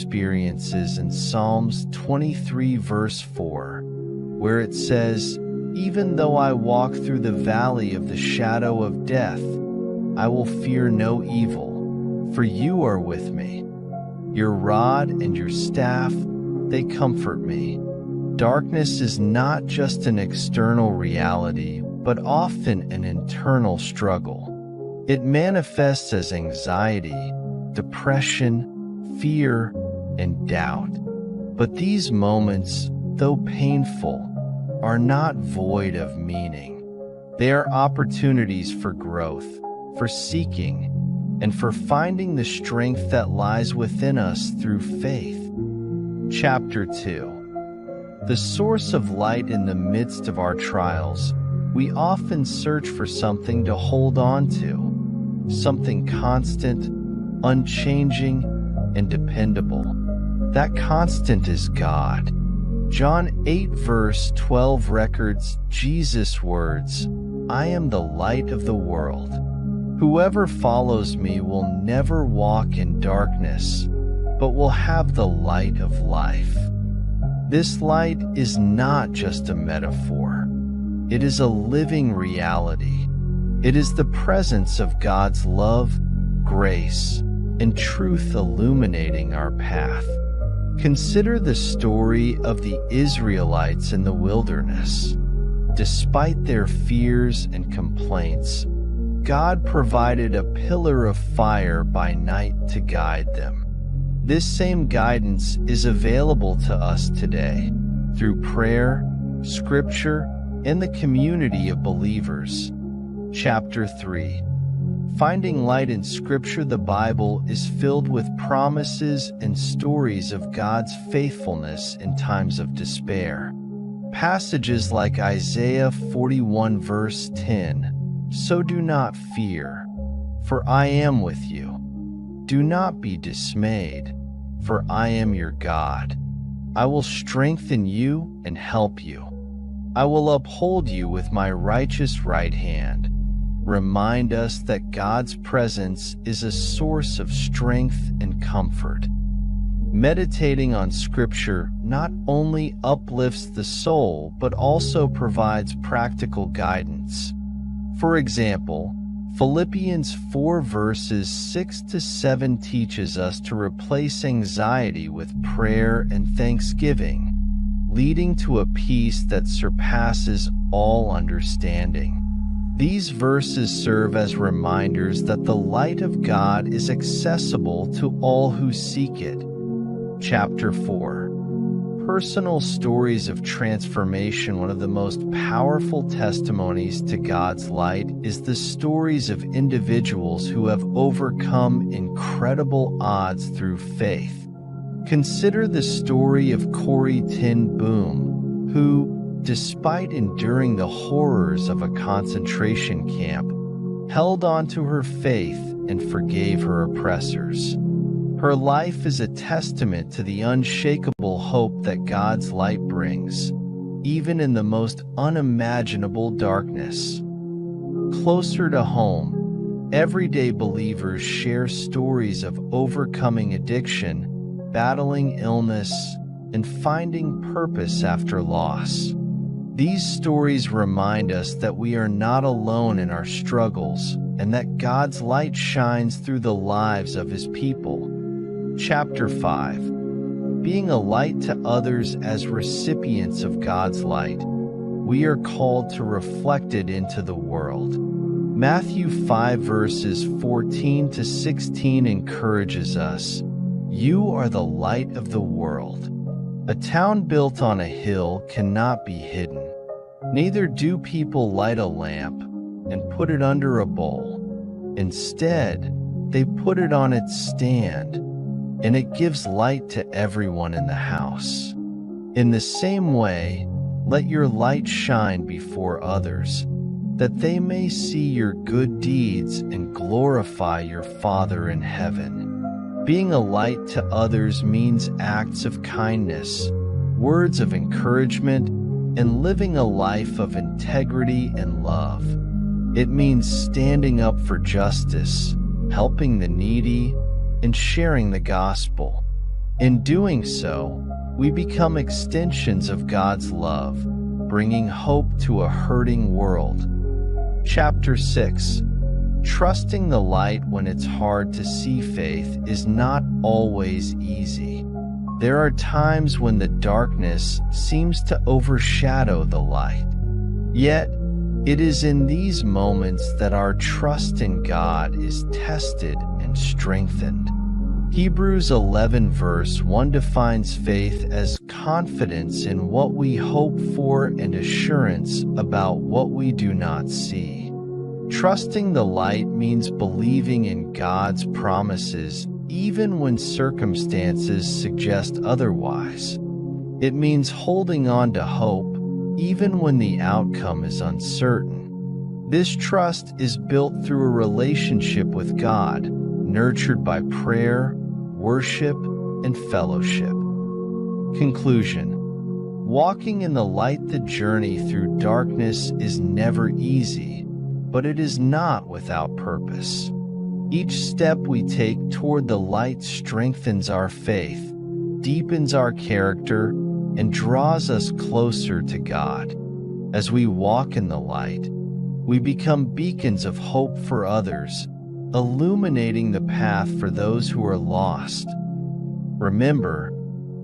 experiences in Psalms 23 verse 4, where it says, "Even though I walk through the valley of the shadow of death, I will fear no evil, for you are with me. Your rod and your staff, they comfort me." Darkness is not just an external reality, but often an internal struggle. It manifests as anxiety, depression, fear, and doubt. But these moments, though painful, are not void of meaning. They are opportunities for growth, for seeking, and for finding the strength that lies within us through faith. Chapter 2. The source of light in the midst of our trials. We often search for something to hold on to, something constant, unchanging, and dependable. That constant is God. John 8 verse 12 records Jesus' words, "I am the light of the world. Whoever follows me will never walk in darkness, but will have the light of life." This light is not just a metaphor. It is a living reality. It is the presence of God's love, grace, and truth illuminating our path. Consider the story of the Israelites in the wilderness. Despite their fears and complaints, God provided a pillar of fire by night to guide them. This same guidance is available to us today through prayer, Scripture, and the community of believers. Chapter 3. Finding light in Scripture. The Bible is filled with promises and stories of God's faithfulness in times of despair. Passages like Isaiah 41 verse 10, "So do not fear, for I am with you. Do not be dismayed, for I am your God. I will strengthen you and help you. I will uphold you with my righteous right hand," remind us that God's presence is a source of strength and comfort. Meditating on Scripture not only uplifts the soul, but also provides practical guidance. For example, Philippians 4 verses 6 to 7 teaches us to replace anxiety with prayer and thanksgiving, leading to a peace that surpasses all understanding. These verses serve as reminders that the light of God is accessible to all who seek it. Chapter 4. Personal stories of transformation. One of the most powerful testimonies to God's light is the stories of individuals who have overcome incredible odds through faith. Consider the story of Corrie ten Boom, who, despite enduring the horrors of a concentration camp, held on to her faith and forgave her oppressors. Her life is a testament to the unshakable hope that God's light brings, even in the most unimaginable darkness. Closer to home, everyday believers share stories of overcoming addiction, battling illness, and finding purpose after loss. These stories remind us that we are not alone in our struggles and that God's light shines through the lives of His people. Chapter 5. Being a light to others. As recipients of God's light, we are called to reflect it into the world. Matthew 5 verses 14 to 16 encourages us, "You are the light of the world. A town built on a hill cannot be hidden. Neither do people light a lamp and put it under a bowl. Instead, they put it on its stand, and it gives light to everyone in the house. In the same way, let your light shine before others, that they may see your good deeds and glorify your Father in heaven." Being a light to others means acts of kindness, words of encouragement, and living a life of integrity and love. It means standing up for justice, helping the needy, and sharing the gospel. In doing so, we become extensions of God's love, bringing hope to a hurting world. Chapter 6. Trusting the light when it's hard to see. Faith is not always easy. There are times when the darkness seems to overshadow the light. Yet, it is in these moments that our trust in God is tested and strengthened. Hebrews 11 verse 1 defines faith as confidence in what we hope for and assurance about what we do not see. Trusting the light means believing in God's promises even when circumstances suggest otherwise. It means holding on to hope even when the outcome is uncertain. This trust is built through a relationship with God, nurtured by prayer, worship, and fellowship. Conclusion. Walking in the light. The journey through darkness is never easy, but it is not without purpose. Each step we take toward the light strengthens our faith, deepens our character, and draws us closer to God. As we walk in the light, we become beacons of hope for others, illuminating the path for those who are lost. Remember,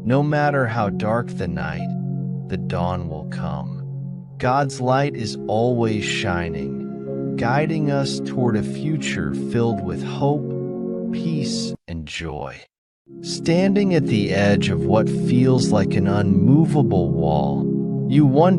no matter how dark the night, the dawn will come. God's light is always shining, guiding us toward a future filled with hope, peace, and joy. Standing at the edge of what feels like an unmovable wall, you wonder